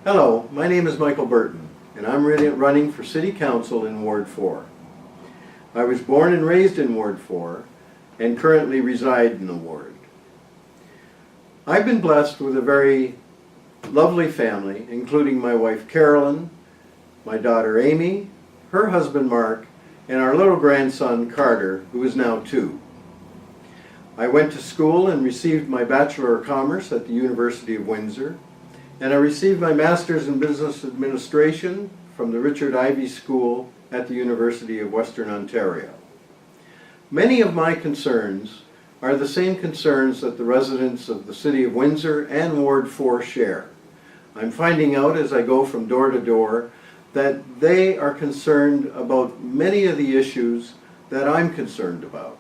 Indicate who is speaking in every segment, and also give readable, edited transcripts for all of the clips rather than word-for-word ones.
Speaker 1: Hello, my name is Michael Burton, and I'm running for City Council in Ward 4. I was born and raised in Ward 4 and currently reside in the ward. I've been blessed with a very lovely family, including my wife Carolyn, my daughter Amy, her husband Mark, and our little grandson Carter, who is now 2. I went to school and received my Bachelor of Commerce at the University of Windsor, and I received my Master's in Business Administration from the Richard Ivey School at the University of Western Ontario. Many of my concerns are the same concerns that the residents of the City of Windsor and Ward 4 share. I'm finding out as I go from door to door that they are concerned about many of the issues that I'm concerned about.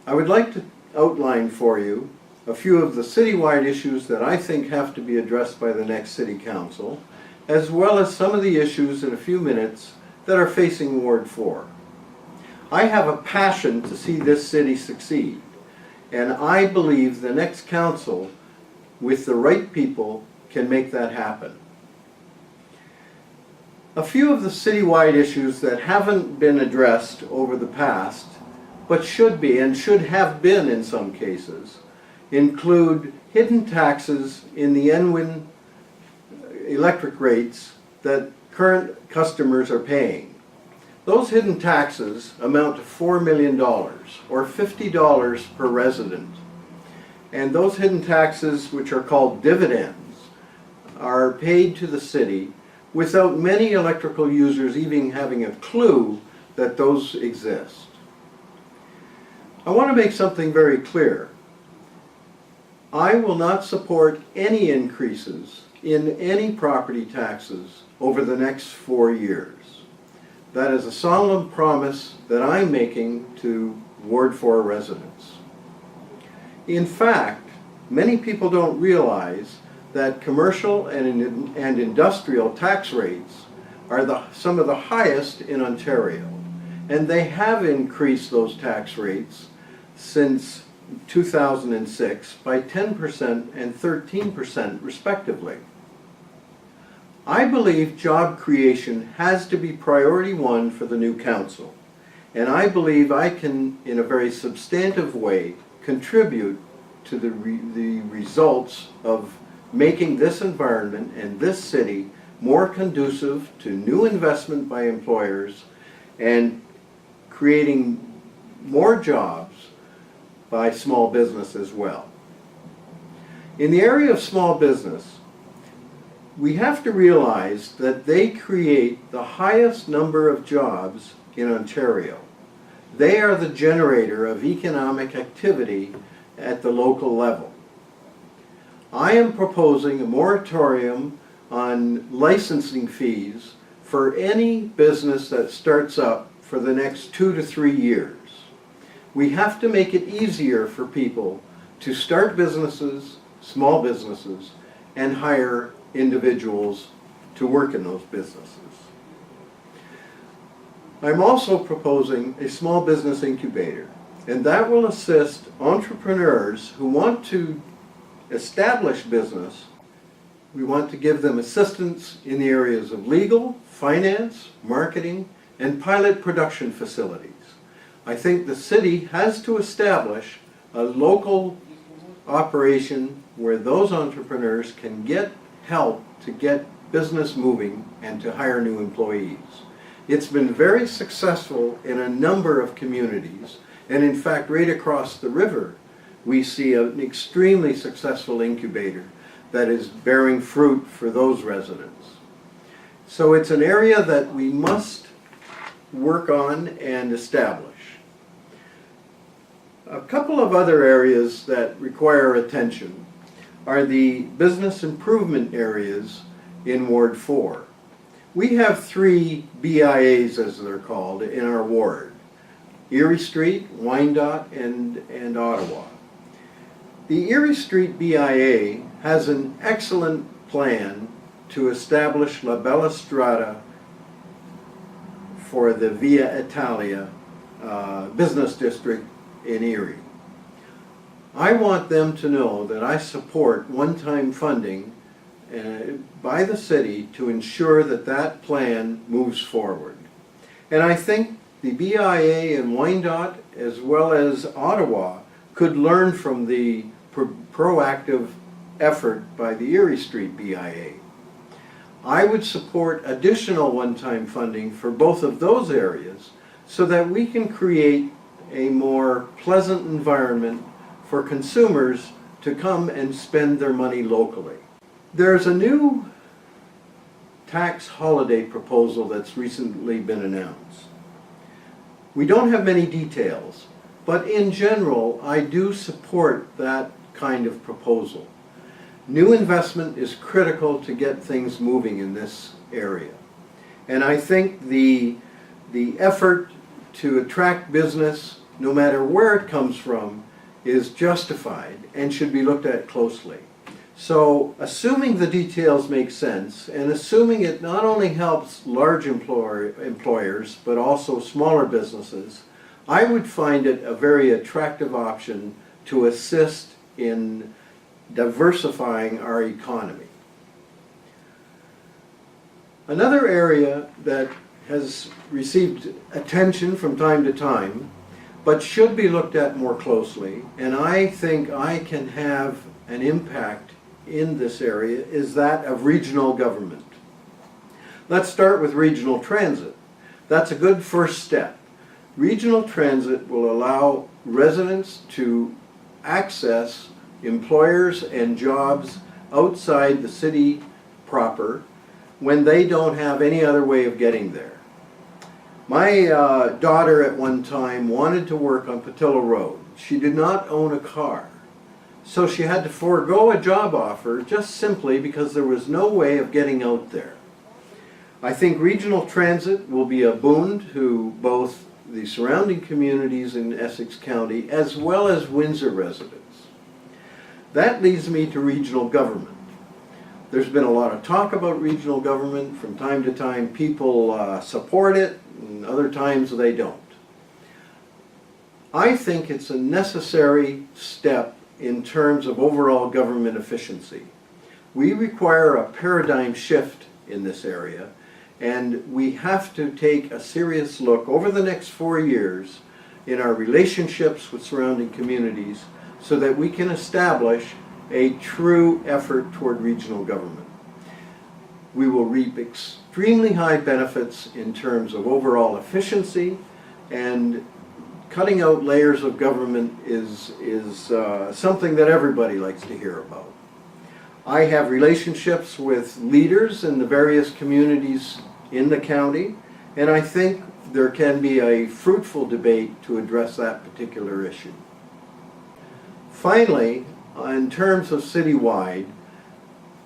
Speaker 1: I would like to outline for you a few of the citywide issues that I think have to be addressed by the next City Council, as well as some of the issues in a few minutes that are facing Ward 4. I have a passion to see this city succeed, and I believe the next council, with the right people, can make that happen. A few of the citywide issues that haven't been addressed over the past, but should be and should have been in some cases, include hidden taxes in the NWIN electric rates that current customers are paying. Those hidden taxes amount to $4 million, or $50 per resident. And those hidden taxes, which are called dividends, are paid to the city without many electrical users even having a clue that those exist. I want to make something very clear. I will not support any increases in any property taxes over the next 4 years. That is a solemn promise that I'm making to Ward 4 residents. In fact, many people don't realize that commercial and industrial tax rates are some of the highest in Ontario, and they have increased those tax rates since 2006 by 10% and 13% respectively. I believe job creation has to be priority 1 for the new council, and I believe I can, in a very substantive way, contribute to the results of making this environment and this city more conducive to new investment by employers and creating more jobs by small business as well. In the area of small business, we have to realize that they create the highest number of jobs in Ontario. They are the generator of economic activity at the local level. I am proposing a moratorium on licensing fees for any business that starts up for the next 2 to 3 years. We have to make it easier for people to start businesses, small businesses, and hire individuals to work in those businesses. I'm also proposing a small business incubator, and that will assist entrepreneurs who want to establish business. We want to give them assistance in the areas of legal, finance, marketing, and pilot production facilities. I think the city has to establish a local operation where those entrepreneurs can get help to get business moving and to hire new employees. It's been very successful in a number of communities, and in fact right across the river we see an extremely successful incubator that is bearing fruit for those residents. So it's an area that we must work on and establish. A couple of other areas that require attention are the business improvement areas in Ward 4. We have 3 BIAs, as they're called, in our ward: Erie Street, Wyandotte, and Ottawa. The Erie Street BIA has an excellent plan to establish La Bella Strada for the Via Italia business district in Erie. I want them to know that I support one-time funding by the city to ensure that that plan moves forward. And I think the BIA and Wyandotte, as well as Ottawa, could learn from the proactive effort by the Erie Street BIA. I would support additional one-time funding for both of those areas so that we can create a more pleasant environment for consumers to come and spend their money locally. There's a new tax holiday proposal that's recently been announced. We don't have many details, but in general, I do support that kind of proposal. New investment is critical to get things moving in this area. And I think the effort to attract business, no matter where it comes from, is justified and should be looked at closely. So, assuming the details make sense, and assuming it not only helps large employers, but also smaller businesses, I would find it a very attractive option to assist in diversifying our economy. Another area that has received attention from time to time, but should be looked at more closely, and I think I can have an impact in this area, is that of regional government. Let's start with regional transit. That's a good first step. Regional transit will allow residents to access employers and jobs outside the city proper when they don't have any other way of getting there. My daughter at one time wanted to work on Patillo Road. She did not own a car, so she had to forego a job offer just simply because there was no way of getting out there. I think regional transit will be a boon to both the surrounding communities in Essex County as well as Windsor residents. That leads me to regional government. There's been a lot of talk about regional government. From time to time people support it, and other times they don't. I think it's a necessary step in terms of overall government efficiency. We require a paradigm shift in this area, and we have to take a serious look over the next 4 years in our relationships with surrounding communities so that we can establish a true effort toward regional government. We will reap extremely high benefits in terms of overall efficiency, and cutting out layers of government is something that everybody likes to hear about. I have relationships with leaders in the various communities in the county, and I think there can be a fruitful debate to address that particular issue. Finally, in terms of citywide,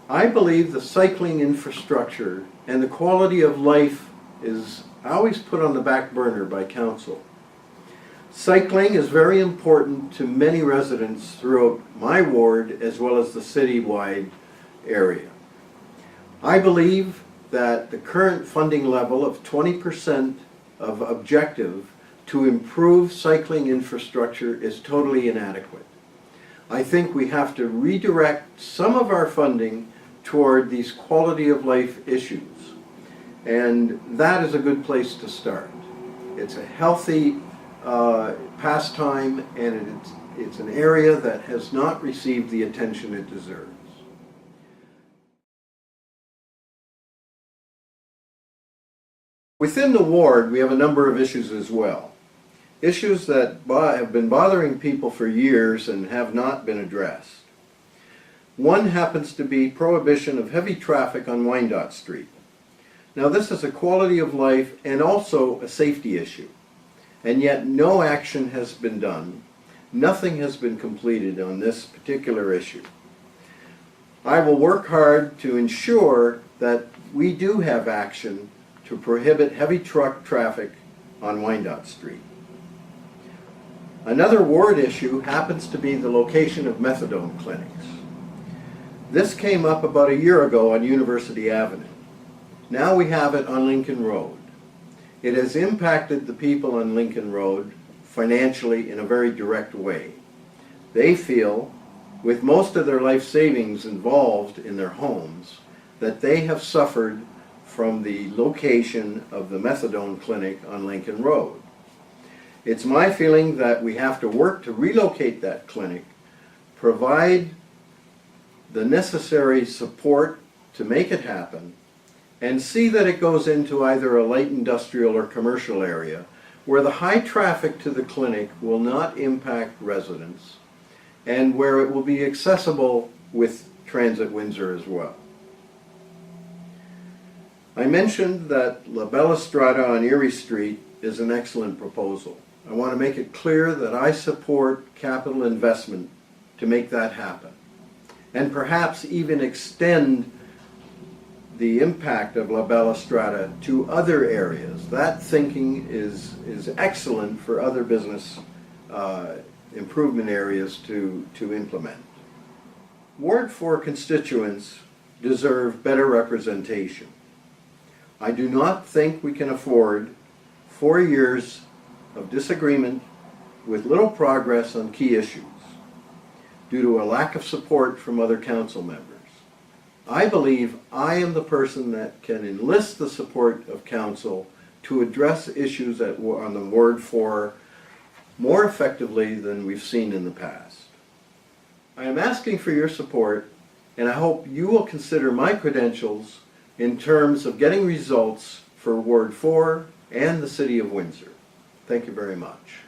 Speaker 1: I believe the cycling infrastructure and the quality of life is always put on the back burner by council. Cycling is very important to many residents throughout my ward as well as the citywide area. I believe that the current funding level of 20% of objective to improve cycling infrastructure is totally inadequate. I think we have to redirect some of our funding toward these quality of life issues, and that is a good place to start. It's a healthy pastime, and it's an area that has not received the attention it deserves. Within the ward, we have a number of issues as well. Issues that have been bothering people for years and have not been addressed. One happens to be prohibition of heavy traffic on Wyandotte Street. Now, this is a quality of life and also a safety issue, and yet no action has been done. Nothing has been completed on this particular issue. I will work hard to ensure that we do have action to prohibit heavy truck traffic on Wyandotte Street. Another ward issue happens to be the location of methadone clinics. This came up about a year ago on University Avenue. Now we have it on Lincoln Road. It has impacted the people on Lincoln Road financially in a very direct way. They feel, with most of their life savings involved in their homes, that they have suffered from the location of the methadone clinic on Lincoln Road. It's my feeling that we have to work to relocate that clinic, provide the necessary support to make it happen, and see that it goes into either a light industrial or commercial area where the high traffic to the clinic will not impact residents and where it will be accessible with Transit Windsor as well. I mentioned that La Bella Strada on Erie Street is an excellent proposal. I want to make it clear that I support capital investment to make that happen, and perhaps even extend the impact of La Bella Strada to other areas. That thinking is excellent for other business improvement areas to implement. Ward 4 constituents deserve better representation. I do not think we can afford 4 years of disagreement with little progress on key issues due to a lack of support from other council members. I believe I am the person that can enlist the support of council to address issues on the Ward 4 more effectively than we've seen in the past. I am asking for your support, and I hope you will consider my credentials in terms of getting results for Ward 4 and the City of Windsor. Thank you very much.